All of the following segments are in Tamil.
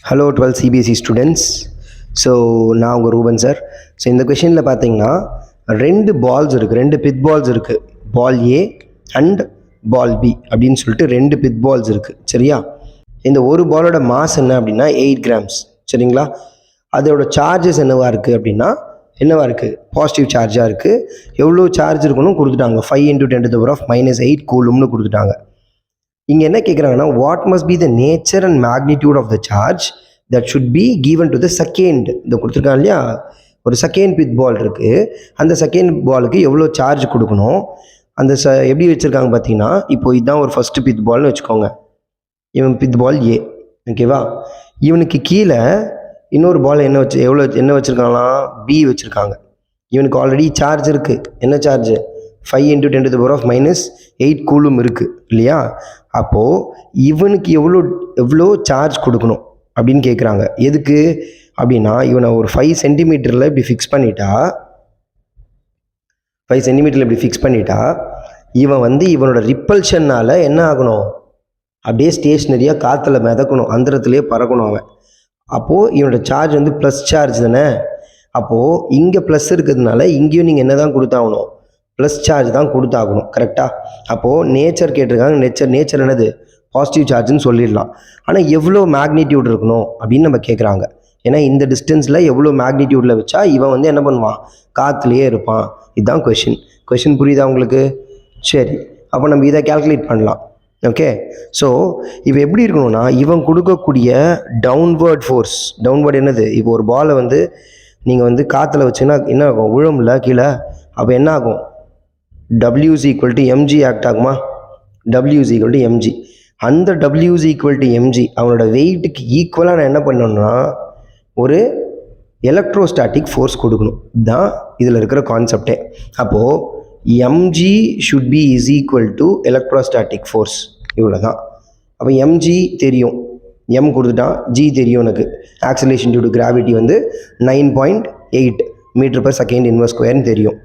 Hello 12 CBSE students. ஸோ நான் உங்கள் ரூபன் சார். ஸோ இந்த கொஷினில் பார்த்தீங்கன்னா ரெண்டு பால்ஸ் இருக்குது, ரெண்டு பித் பால்ஸ் இருக்குது. பால் ஏ அண்ட் பால் பி அப்படின்னு சொல்லிட்டு ரெண்டு பித் பால்ஸ் இருக்குது. சரியா? இந்த ஒரு பாலோட மாஸ் என்ன அப்படின்னா 8 grams. சரிங்களா? அதோட சார்ஜஸ் என்னவா இருக்குது அப்படின்னா பாசிட்டிவ் சார்ஜாக இருக்குது. எவ்வளோ சார்ஜ் இருக்கணும் கொடுத்துட்டாங்க, 5 × 10⁻⁻8 கூலும்னு கொடுத்துட்டாங்க. இங்கே என்ன கேட்குறாங்கன்னா, what must be the nature and magnitude of the charge that should be given to the second. இந்த கொடுத்துருக்காங்க இல்லையா, ஒரு செகண்ட் பித் பால் இருக்குது, அந்த செகண்ட் பாலுக்கு எவ்வளோ சார்ஜ் கொடுக்கணும், அந்த எப்படி வச்சுருக்காங்க பார்த்தீங்கன்னா, இப்போ இதுதான் ஒரு ஃபஸ்ட்டு பித் பால்னு வச்சுக்கோங்க. இவன் பித் பால் ஏ, ஓகேவா? இவனுக்கு கீழே இன்னொரு பால் என்ன வச்சுருக்காங்களாம், பி வச்சுருக்காங்க. இவனுக்கு ஆல்ரெடி சார்ஜ் இருக்குது. என்ன சார்ஜ்? 5 × 10⁻⁻8 கூலும் இருக்குது இல்லையா? அப்போது இவனுக்கு எவ்வளோ சார்ஜ் கொடுக்கணும் அப்படின்னு கேட்குறாங்க. எதுக்கு அப்படின்னா, இவனை ஒரு 5 சென்டிமீட்டரில் இப்படி ஃபிக்ஸ் பண்ணிட்டா இவன் இவனோட ரிப்பல்ஷன்னால் என்ன ஆகணும், அப்படியே ஸ்டேஷ்னரியாக காற்றுல மிதக்கணும், அந்தரத்துலேயே பறக்கணும் அவன். அப்போது இவனோட சார்ஜ் ப்ளஸ் சார்ஜ் தானே. அப்போது இங்கே ப்ளஸ் இருக்கிறதுனால இங்கேயும் நீங்கள் என்ன தான் கொடுத்தாகணும், ப்ளஸ் சார்ஜ் தான் கொடுத்தாகணும். கரெக்டாக? அப்போது நேச்சர் கேட்டிருக்காங்க. நேச்சர் என்னது? பாசிட்டிவ் சார்ஜ்னு சொல்லிடலாம். ஆனால் எவ்வளோ மேக்னிடியூட் இருக்கணும் அப்படின்னு நம்ம கேட்குறாங்க. ஏன்னா இந்த டிஸ்டன்ஸில் எவ்வளோ மேக்னிடியூடில் வச்சா இவன் என்ன பண்ணுவான், காற்றுலையே இருப்பான். இதுதான் கொஷின் புரியுதா உங்களுக்கு? சரி, அப்போ நம்ம இதை கால்குலேட் பண்ணலாம். ஓகே, ஸோ இப்போ எப்படி இருக்கணும்னா, இவன் கொடுக்கக்கூடிய டவுன்வேர்ட் ஃபோர்ஸ், டவுன்வேர்ட் என்னது, இப்போ ஒரு பாலை நீங்கள் காற்றுல வச்சுன்னா என்ன ஆகும், விழும்ல கீழே. அப்போ என்ன ஆகும், W = mg ஆக்ட் ஆகுமா? W = mg. அந்த W = mg அவனோட வெயிட்டுக்கு ஈக்குவலாக நான் என்ன பண்ணணும்னா ஒரு எலக்ட்ரோஸ்டாட்டிக் ஃபோர்ஸ் கொடுக்கணும். இதுதான் இதில் இருக்கிற கான்செப்டே. அப்போது mg should be = electrostatic force. இவ்வளோ தான். அப்போ mg தெரியும், m கொடுத்துட்டான், g தெரியும் எனக்கு. Acceleration due to gravity 9.8 m/s inverse² தெரியும்.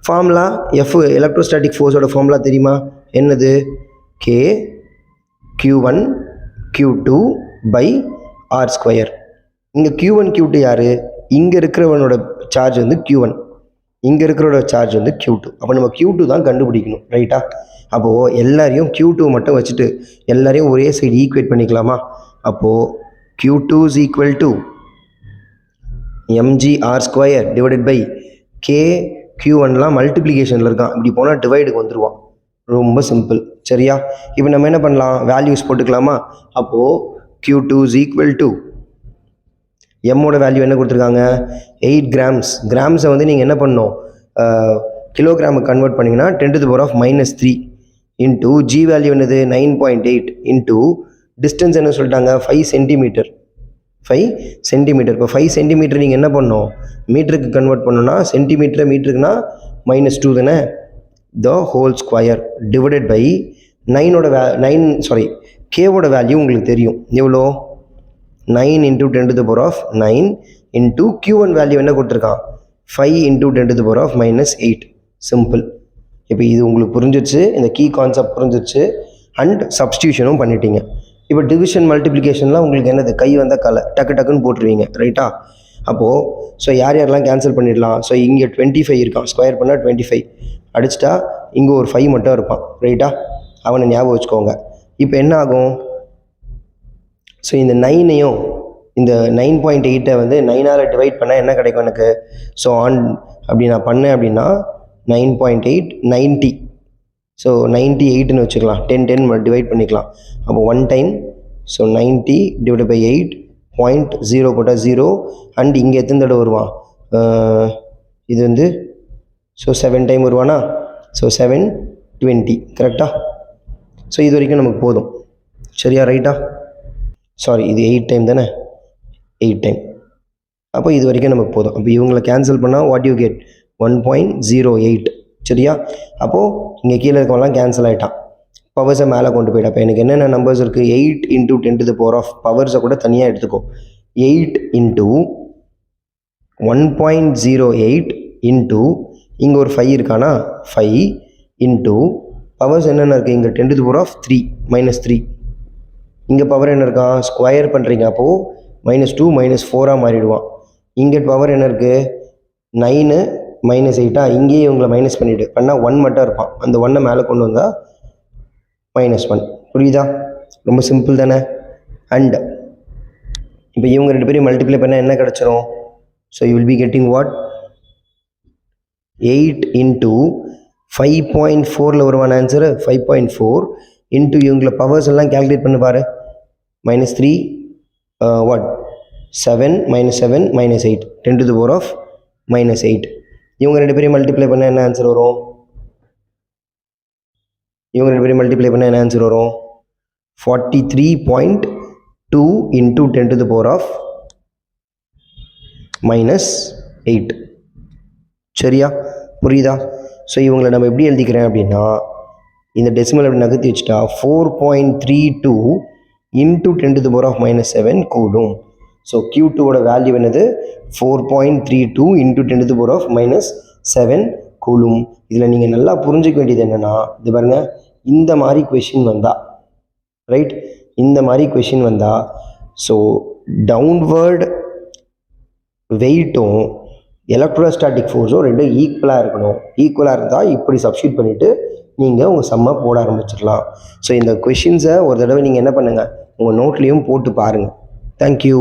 ஃபார்முலா F, எலக்ட்ரோஸ்டாட்டிக் ஃபோர்ஸோட ஃபார்முலா தெரியுமா? என்னது? K Q1 Q2/R². இங்கே Q1 Q2 யார்? இங்கே இருக்கிறவனோட சார்ஜ் Q1, இங்கே இருக்கிறோட சார்ஜ் Q2. அப்போ நம்ம Q2 தான் கண்டுபிடிக்கணும். ரைட்டா? அப்போது எல்லாரையும் Q2 மட்டும் வச்சுட்டு எல்லாரையும் ஒரே சைடு ஈக்குவேட் பண்ணிக்கலாமா? அப்போது Q2 = mgR² / K Q1லாம் மல்டிப்ளிகேஷனில் இருக்கான், இப்படி போனால் டிவைடுக்கு வந்துடுவான். ரொம்ப சிம்பிள். சரியா? இப்போ நம்ம என்ன பண்ணலாம், வேல்யூஸ் போட்டுக்கலாமா? அப்போது Q2 = எம்மோட வேல்யூ என்ன கொடுத்துருக்காங்க, 8 grams. கிராம்ஸை நீங்கள் என்ன பண்ணணும், கிலோகிராமுக்கு கன்வெர்ட் பண்ணிங்கன்னா 10⁻³ இன்ட்டு ஜி வேல்யூ என்னது, 9.8 இன்ட்டு டிஸ்டன்ஸ் என்ன சொல்லிட்டாங்க, 5 சென்டிமீட்டர். இப்போ 5 சென்டிமீட்டர் நீங்கள் என்ன பண்ணணும், மீட்டருக்கு கன்வெர்ட் பண்ணணும்னா மீட்டருக்குன்னா -2 தானே. The whole square divided by 9 கேவோட வேல்யூ உங்களுக்கு தெரியும் எவ்வளோ, 9 × 10⁻9 இன்ட்டு Q1 வேல்யூ என்ன கொடுத்துருக்கான், 5 × 10⁻−8. சிம்பிள். இப்போ இது உங்களுக்கு புரிஞ்சிடுச்சு, இந்த கீ கான்செப்ட் புரிஞ்சிடுச்சு, அண்ட் சப்ஸ்டியூஷனும் பண்ணிட்டீங்க. இப்போ டிவிஷன் மல்டிப்ளிகேஷன்லாம் உங்களுக்கு என்னது, கை கலை டக்குன்னு போட்டுருவீங்க. ரைட்டா? அப்போது ஸோ யாரெல்லாம் கேன்சல் பண்ணிடலாம். ஸோ இங்கே 25 இருக்கான், ஸ்கொயர் பண்ணால் 25 அடிச்சிட்டா இங்கே ஒரு 5 மட்டும் இருப்பான். ரைட்டா? அவனை ஞாபகம் வச்சுக்கோங்க. இப்போ என்ன ஆகும், ஸோ இந்த 9ஐயும் இந்த 9.8 9ஆல் டிவைட் பண்ணால் என்ன கிடைக்கும் எனக்கு. ஸோ அப்படி நான் பண்ணேன் அப்படின்னா 9.8 90. ஸோ 98ன்னு வச்சுக்கலாம், 10 டிவைட் பண்ணிக்கலாம். அப்போ 1 டைம். ஸோ 90 / 8 0.0 போட்டால் 0. அண்ட் இங்கே எத்தனை தடவை வருவான், இது ஸோ 7 டைம் வருவானா. ஸோ 7 20. கரெக்டாக? ஸோ இது வரைக்கும் நமக்கு போதும். சரியா? ரைட்டா? சாரி, இது 8 டைம் தானே, 8 டைம். அப்போ இது வரைக்கும் நமக்கு போதும். அப்போ இவங்களை கேன்சல் பண்ணால் வாட் யூ கெட், 1.08. சரியா? அப்போது இங்கே கீழே இருக்கவங்களாம் கேன்சல் ஆகிட்டான், பவர்ஸை மேலே கொண்டு போயிட்டா. அப்போ எனக்கு என்னென்ன நம்பர்ஸ் இருக்குது, 8 × 10⁻, பவர்ஸை கூட தனியாக எடுத்துக்கோ. 8 × 1.08 இன்ட்டு இங்கே ஒரு 5 இருக்கானா, 5 இன்ட்டு பவர்ஸ் என்னென்ன இருக்குது, இங்கே 10⁻³ -3. இங்கே பவர் என்ன இருக்கா, ஸ்கொயர் பண்ணுறீங்க. அப்போது -2 -4 மாறிடுவான். இங்கே பவர் என்ன இருக்குது 9 -8 இங்கேயே இவங்களை மைனஸ் பண்ணிவிடு பண்ணால் 1 மட்டும் இருப்பான். அந்த 1 மேலே கொண்டு வந்தால் -1. புரியுதா? ரொம்ப சிம்பிள் தானே. அண்ட் இப்போ இவங்க 2 பேரையும் மல்டிப்ளை பண்ணால் என்ன கிடச்சிரும்? So you will be getting what 8 into 5.4ல் வருவான ஆன்சரு 5.4 இன்ட்டு இவங்களை பவர்ஸ் எல்லாம் கேல்குலேட் பண்ணி பாரு. -3 what 7 -7 -8 10 to the power of -8. இவங்க 2 பேரையும் மல்டிப்ளை பண்ணால் என்ன ஆன்சர் வரும்? இவங்க 2 பேரையும் மல்டிப்ளை பண்ணால் என்ன ஆன்சர் வரும்? 43.2 into 10 to the power of -8. சரியா? புரியுதா? ஸோ இவங்களை நம்ம எப்படி எழுதிக்கிறேன் அப்படின்னா இந்த டெசிமல் அப்படி நகர்த்தி வச்சுட்டா 4.32 into 10 to the power of -7 கூடும். ஸோ Q2ஓட வேல்யூ என்னது 4.32 into 10 to the power of -7 coulomb. இதில் நீங்கள் நல்லா புரிஞ்சிக்க வேண்டியது என்னென்னா இது பாருங்கள், இந்த மாதிரி கொஷின் வந்தால் ரைட், இந்த மாதிரி கொஷின் வந்தால் ஸோ டவுன்வர்டு வெயிட்டும் எலக்ட்ரோஸ்டாட்டிக் ஃபோர்ஸும் ரெண்டும் ஈக்குவலாக இருக்கணும். ஈக்குவலாக இருந்தால் இப்படி சப்ஸ்டியூட் பண்ணிவிட்டு நீங்கள் உங்கள் சம்மை போட ஆரம்பிச்சிடலாம். ஸோ இந்த கொஷின்ஸை ஒரு தடவை நீங்கள் என்ன பண்ணுங்கள் உங்கள் நோட்லேயும் போட்டு பாருங்கள். தேங்க்யூ.